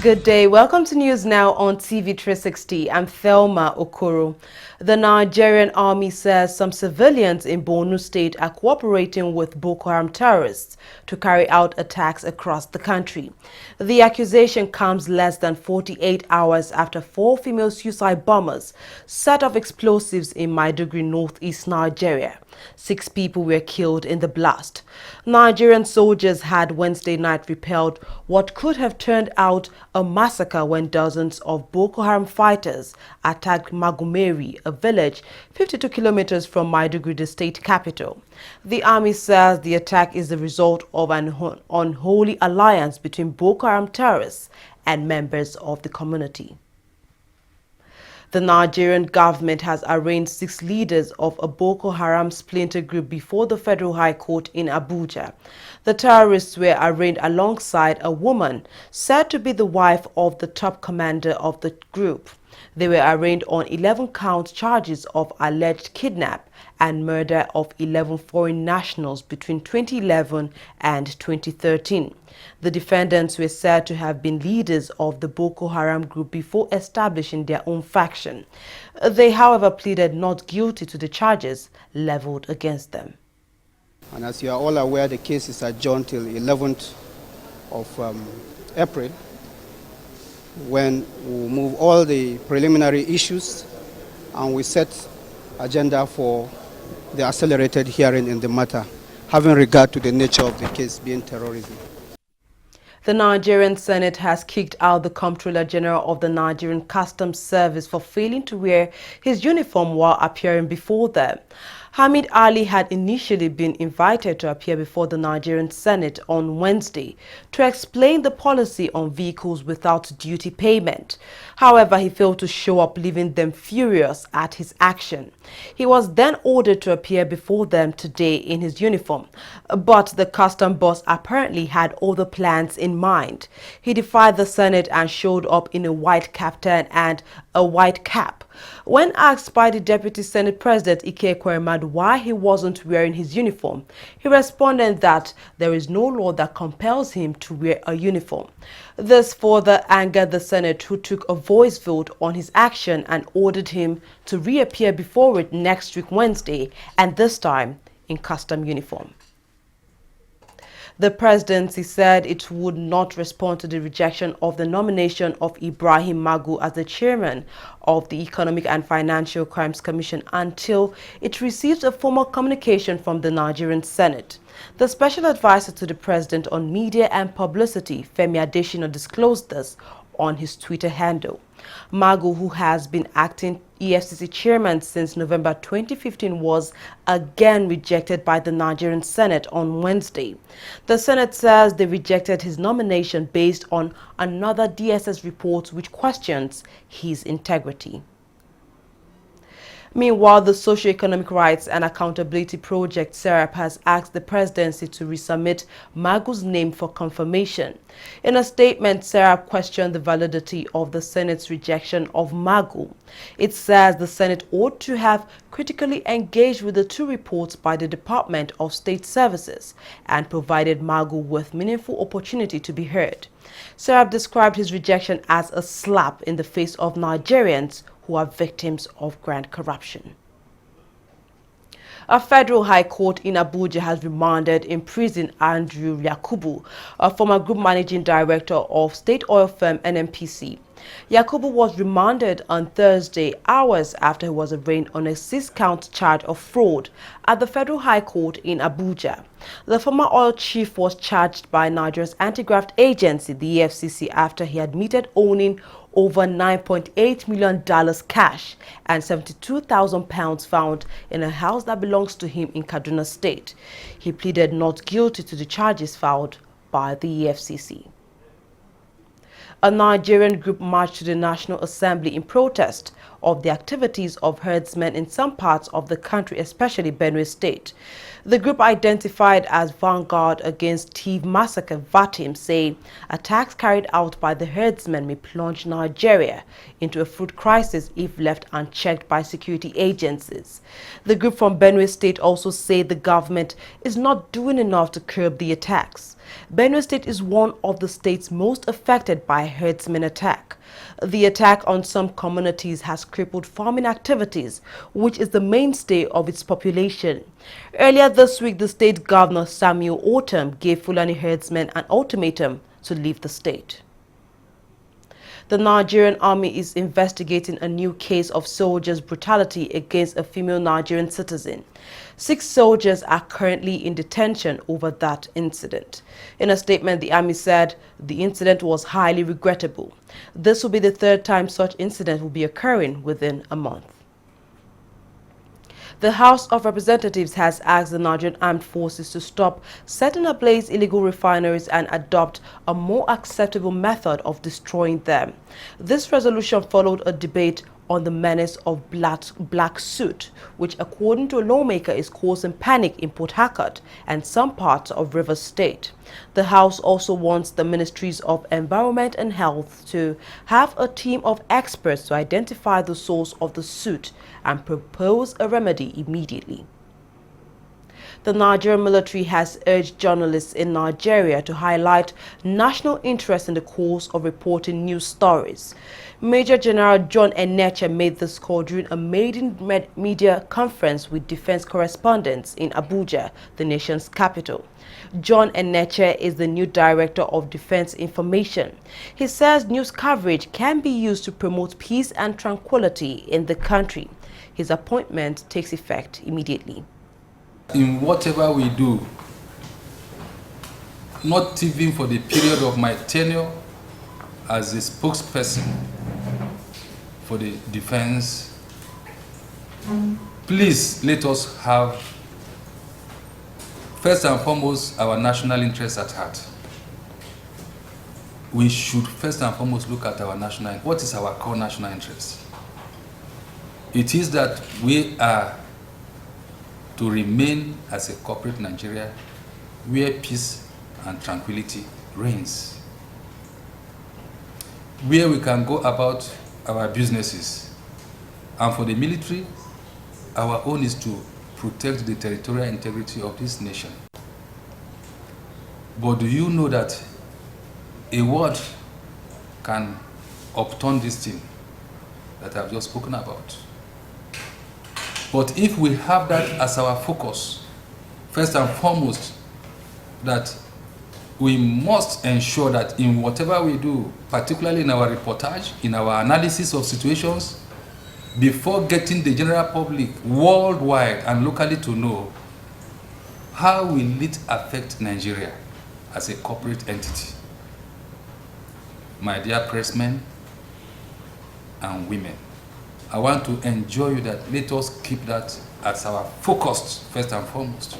Good day. Welcome to News Now on TV360. I'm Thelma Okoro. The Nigerian Army says some civilians in Borno State are cooperating with Boko Haram terrorists to carry out attacks across the country. The accusation comes less than 48 hours after 4 female suicide bombers set off explosives in Maiduguri, northeast Nigeria. 6 people were killed in the blast. Nigerian soldiers had Wednesday night repelled what could have turned out a massacre when dozens of Boko Haram fighters attacked Magumeri, a village 52 kilometers from Maiduguri, the state capital. The army says the attack is the result of an unholy alliance between Boko Haram terrorists and members of the community. The Nigerian government has arraigned 6 leaders of a Boko Haram splinter group before the Federal High Court in Abuja. The terrorists were arraigned alongside a woman said to be the wife of the top commander of the group. They were arraigned on 11-count charges of alleged kidnap and murder of 11 foreign nationals between 2011 and 2013. The defendants were said to have been leaders of the Boko Haram group before establishing their own faction. They, however, pleaded not guilty to the charges leveled against them. And as you are all aware, the case is adjourned till 11th of April, when we move all the preliminary issues and we set agenda for the accelerated hearing in the matter, having regard to the nature of the case being terrorism. The Nigerian Senate has kicked out the Comptroller General of the Nigerian Customs Service for failing to wear his uniform while appearing before them. Hamid Ali had initially been invited to appear before the Nigerian Senate on Wednesday to explain the policy on vehicles without duty payment. However, he failed to show up, leaving them furious at his action. He was then ordered to appear before them today in his uniform, but the custom boss apparently had other plans in mind. He defied the Senate and showed up in a white kaftan and a white cap. When asked by the Deputy Senate President Ike Ekweremadu why he wasn't wearing his uniform, he responded that there is no law that compels him to wear a uniform. This further angered the Senate, who took a voice vote on his action and ordered him to reappear before it next week Wednesday, and this time in custom uniform. The presidency said it would not respond to the rejection of the nomination of Ibrahim Magu as the chairman of the Economic and Financial Crimes Commission until it receives a formal communication from the Nigerian Senate. The special advisor to the president on media and publicity, Femi Adesina, disclosed this on his Twitter handle. Magu, who has been acting EFCC chairman since November 2015, was again rejected by the Nigerian Senate on Wednesday. The Senate says they rejected his nomination based on another DSS report which questions his integrity. Meanwhile, the SocioEconomic Rights and Accountability Project, SERAP, has asked the presidency to resubmit Magu's name for confirmation. In a statement, SERAP questioned the validity of the Senate's rejection of Magu. It says the Senate ought to have critically engaged with the 2 reports by the Department of State Services and provided Magu with meaningful opportunity to be heard. SERAP described his rejection as a slap in the face of Nigerians who are victims of grand corruption. A federal high court in Abuja has remanded in prison Andrew Yakubu, a former group managing director of state oil firm NNPC. Yakubu was remanded on Thursday, hours after he was arraigned on a 6-count charge of fraud at the Federal High Court in Abuja. The former oil chief was charged by Nigeria's anti-graft agency, the EFCC, after he admitted owning over $9.8 million cash and 72,000 pounds found in a house that belongs to him in Kaduna State. He pleaded not guilty to the charges filed by the EFCC. A Nigerian group marched to the National Assembly in protest of the activities of herdsmen in some parts of the country, especially Benue State. The group, identified as Vanguard Against Thief Massacre (VATIM), say attacks carried out by the herdsmen may plunge Nigeria into a food crisis if left unchecked by security agencies. The group from Benue State also say the government is not doing enough to curb the attacks. Benue State is one of the states most affected by herdsmen attack. The attack on some communities has crippled farming activities, which is the mainstay of its population. Earlier this week, the state governor Samuel Ortom gave Fulani herdsmen an ultimatum to leave the state. The Nigerian Army is investigating a new case of soldiers' brutality against a female Nigerian citizen. 6 soldiers are currently in detention over that incident. In a statement, the Army said the incident was highly regrettable. This will be the 3rd time such incident will be occurring within a month. The House of Representatives has asked the Nigerian Armed Forces to stop setting ablaze illegal refineries and adopt a more acceptable method of destroying them. This resolution followed a debate on the menace of black soot, which according to a lawmaker is causing panic in Port Harcourt and some parts of Rivers State. The House also wants the Ministries of Environment and Health to have a team of experts to identify the source of the soot and propose a remedy immediately. The Nigerian military has urged journalists in Nigeria to highlight national interest in the course of reporting news stories. Major General John Enenche made this call during a maiden media conference with defense correspondents in Abuja, the nation's capital. John Enenche is the new Director of Defense Information. He says news coverage can be used to promote peace and tranquility in the country. His appointment takes effect immediately. In whatever we do, not even for the period of my tenure as a spokesperson for the defense, please let us have, first and foremost, our national interests at heart. We should first and foremost look at our national, what is our core national interest? It is that we are to remain as a corporate Nigeria where peace and tranquility reigns, where we can go about our businesses. And for the military, our own is to protect the territorial integrity of this nation. But do you know that a word can upturn this thing that I've just spoken about? But if we have that as our focus, first and foremost, that we must ensure that in whatever we do, particularly in our reportage, in our analysis of situations, before getting the general public worldwide and locally to know, how will it affect Nigeria as a corporate entity? My dear pressmen and women, I want to enjoy you that let us keep that as our focus first and foremost.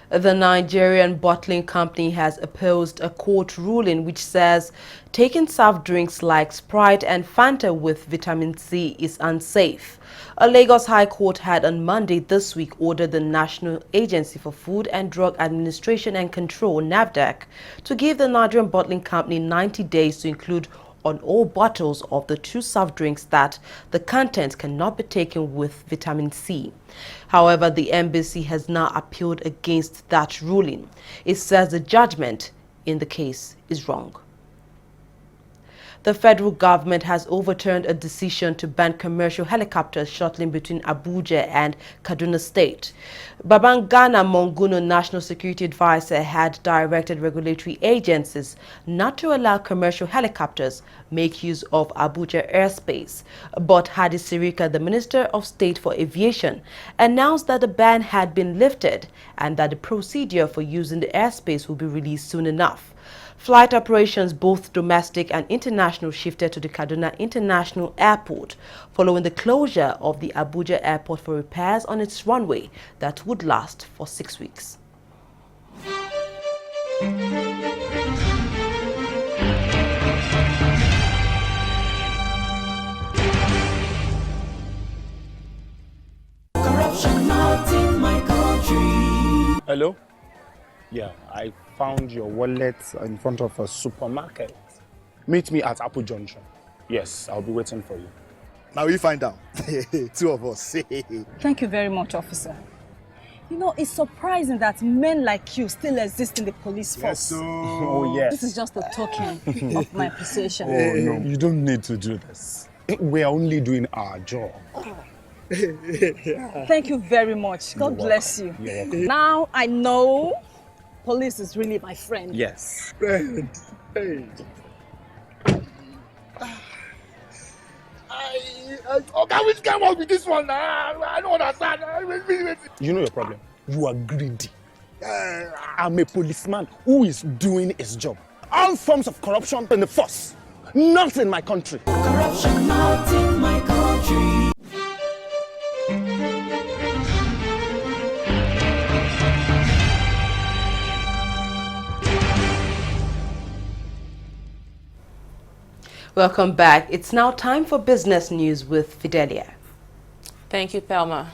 The Nigerian bottling company has opposed a court ruling which says taking soft drinks like Sprite and Fanta with vitamin C is unsafe. A Lagos High Court had on Monday this week ordered the National Agency for Food and Drug Administration and Control, NAFDAC, to give the Nigerian bottling company 90 days to include on all bottles of the 2 soft drinks that the contents cannot be taken with vitamin C. However, the embassy has now appealed against that ruling. It says the judgment in the case is wrong. The federal government has overturned a decision to ban commercial helicopters shuttling between Abuja and Kaduna State. Babangana Monguno, National Security Advisor, had directed regulatory agencies not to allow commercial helicopters make use of Abuja airspace. But Hadi Sirika, the Minister of State for Aviation, announced that the ban had been lifted and that the procedure for using the airspace will be released soon enough. Flight operations, both domestic and international, shifted to the Kaduna International Airport following the closure of the Abuja airport for repairs on its runway that would last for 6 weeks. Corruption not in my country. Hello? Yeah, I found your wallet in front of a supermarket. Meet me at Apple Junction. Yes, I'll be waiting for you. Now we find out. 2 of us. Thank you very much, officer. You know, it's surprising that men like you still exist in the police force. Yes, oh, yes. This is just a token of my appreciation. Oh, no, you don't need to do this. We are only doing our job. Thank you very much. God bless you. You're welcome. Now I know police is really my friend. Yes. Friend. Hey. Okay, which came out with this one? I don't understand. You know your problem. You are greedy. I'm a policeman who is doing his job. All forms of corruption in the force. Not in my country. Corruption not in my country. Welcome back. It's now time for business news with Fidelia. Thank you, Thelma.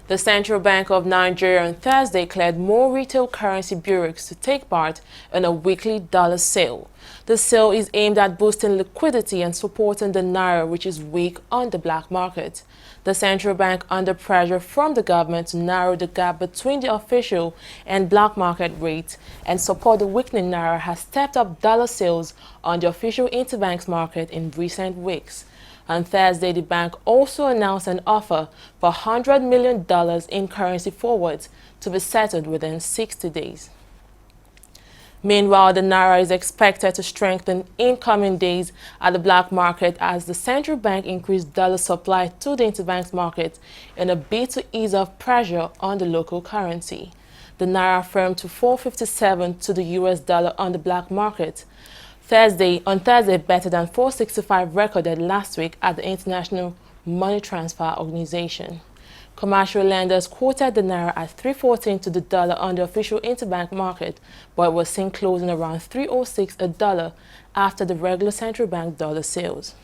The Central Bank of Nigeria on Thursday cleared more retail currency bureaus to take part in a weekly dollar sale. The sale is aimed at boosting liquidity and supporting the naira, which is weak on the black market. The central bank, under pressure from the government to narrow the gap between the official and black market rates and support the weakening naira, has stepped up dollar sales on the official interbank market in recent weeks. On Thursday, the bank also announced an offer for $100 million in currency forwards to be settled within 60 days. Meanwhile, the naira is expected to strengthen in coming days at the black market as the central bank increased dollar supply to the interbank market in a bid to ease off pressure on the local currency. The naira firmed to $4.57 to the US dollar on the black market. On Thursday, better than 465 recorded last week at the International Money Transfer Organization. Commercial lenders quoted the naira at $3.14 to the dollar on the official interbank market, but it was seen closing around $3.06 a dollar after the regular central bank dollar sales.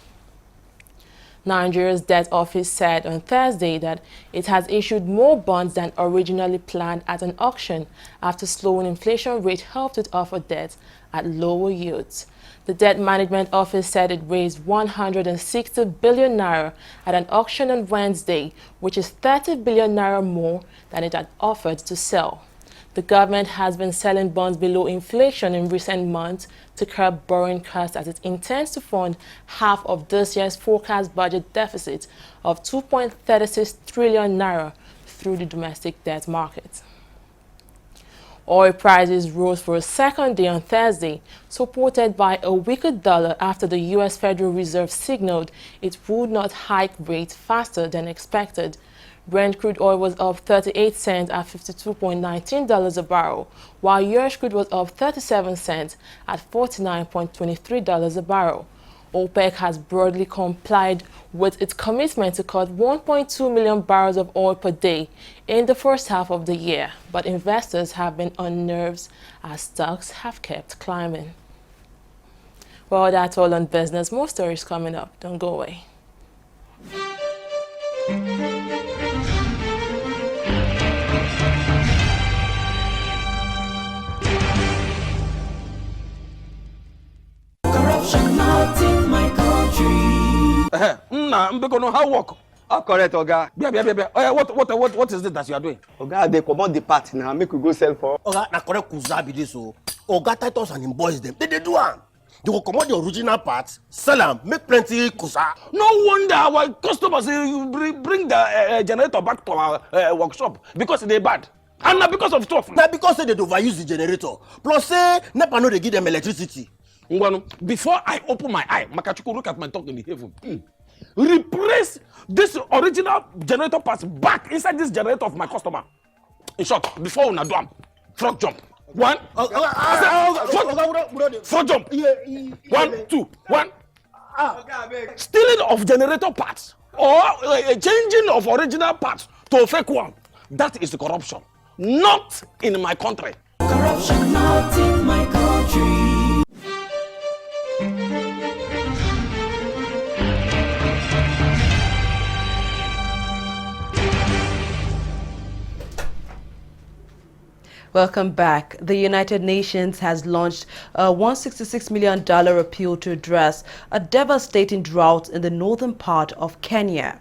Nigeria's debt office said on Thursday that it has issued more bonds than originally planned at an auction after slowing inflation rate helped it offer debt at lower yields. The Debt Management Office said it raised 160 billion naira at an auction on Wednesday, which is 30 billion naira more than it had offered to sell. The government has been selling bonds below inflation in recent months to curb borrowing costs as it intends to fund half of this year's forecast budget deficit of 2.36 trillion naira through the domestic debt market. Oil prices rose for a second day on Thursday, supported by a weaker dollar after the U.S. Federal Reserve signaled it would not hike rates faster than expected. Brent crude oil was up 38 cents at $52.19 a barrel, while US crude was up 37 cents at $49.23 a barrel. OPEC has broadly complied with its commitment to cut 1.2 million barrels of oil per day in the first half of the year, but investors have been on nerves as stocks have kept climbing. Well, that's all on business. More stories coming up. Don't go away. Corruption not in my country. How work? Correct, Oga. What is it that you are doing? Oga, they come out the part now. Make we go sell for. Oga, na correct kuza be this o. Oga Titus and him boys them. They do am. They will come out the original parts, sell them, make plenty kuza. No wonder our customers bring the generator back to our workshop because they bad. And not because of stuff. Now because they overuse the generator. Plus say NEPA no they give them electricity. Before I open my eye, Makachuku look at my talk in the heaven. Replace this original generator parts back inside this generator of my customer. In short, before una do am, frog jump. One, frog jump. 1, 2, 1. Stealing of generator parts or changing of original parts to a fake one. That is the corruption. Not in my country. Corruption not in my country. Welcome back. The United Nations has launched a $166 million appeal to address a devastating drought in the northern part of Kenya.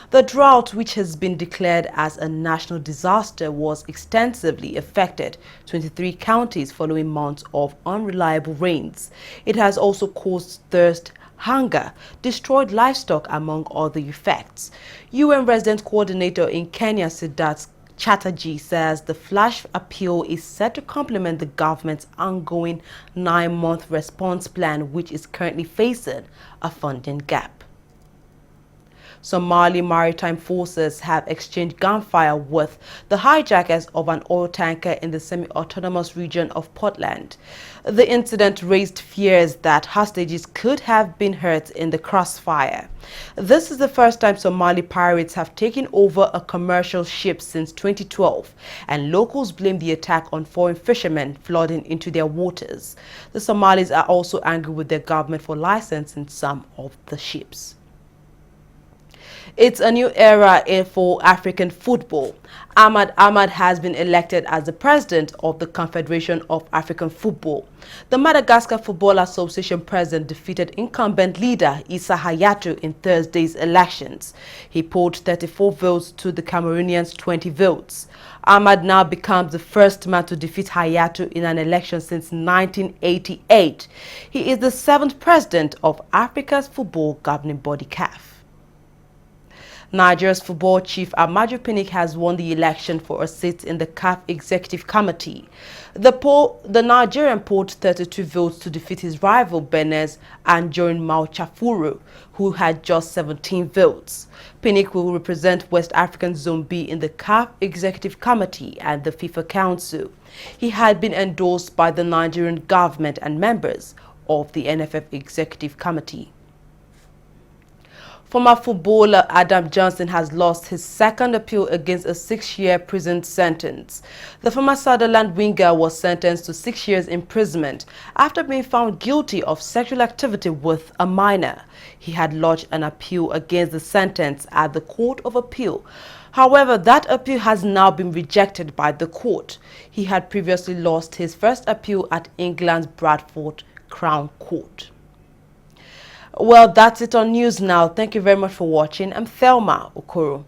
The drought, which has been declared as a national disaster, was extensively affected 23 counties following months of unreliable rains. It has also caused thirst, hunger, destroyed livestock, among other effects. UN Resident Coordinator in Kenya, Siddharth Chatterjee, says the flash appeal is set to complement the government's ongoing 9-month response plan, which is currently facing a funding gap. Somali maritime forces have exchanged gunfire with the hijackers of an oil tanker in the semi-autonomous region of Portland. The incident raised fears that hostages could have been hurt in the crossfire. This is the first time Somali pirates have taken over a commercial ship since 2012, and locals blame the attack on foreign fishermen flooding into their waters. The Somalis are also angry with their government for licensing some of the ships. It's a new era for African football. Ahmad Ahmad has been elected as the president of the Confederation of African Football. The Madagascar Football Association president defeated incumbent leader Issa Hayatou in Thursday's elections. He polled 34 votes to the Cameroonians' 20 votes. Ahmad now becomes the first man to defeat Hayatou in an election since 1988. He is the 7th president of Africa's football governing body CAF. Nigeria's football chief Ahmad has won the election for a seat in the CAF Executive Committee. The Nigerian polled 32 votes to defeat his rival Benin's Anjorin Mauchafuru, who had just 17 votes. Pinnick will represent West African Zone B in the CAF Executive Committee and the FIFA Council. He had been endorsed by the Nigerian government and members of the NFF Executive Committee. Former footballer Adam Johnson has lost his second appeal against a 6-year prison sentence. The former Sunderland winger was sentenced to 6 years imprisonment after being found guilty of sexual activity with a minor. He had lodged an appeal against the sentence at the Court of Appeal. However, that appeal has now been rejected by the court. He had previously lost his first appeal at England's Bradford Crown Court. Well, that's it on News Now. Thank you very much for watching. I'm Thelma Okoro.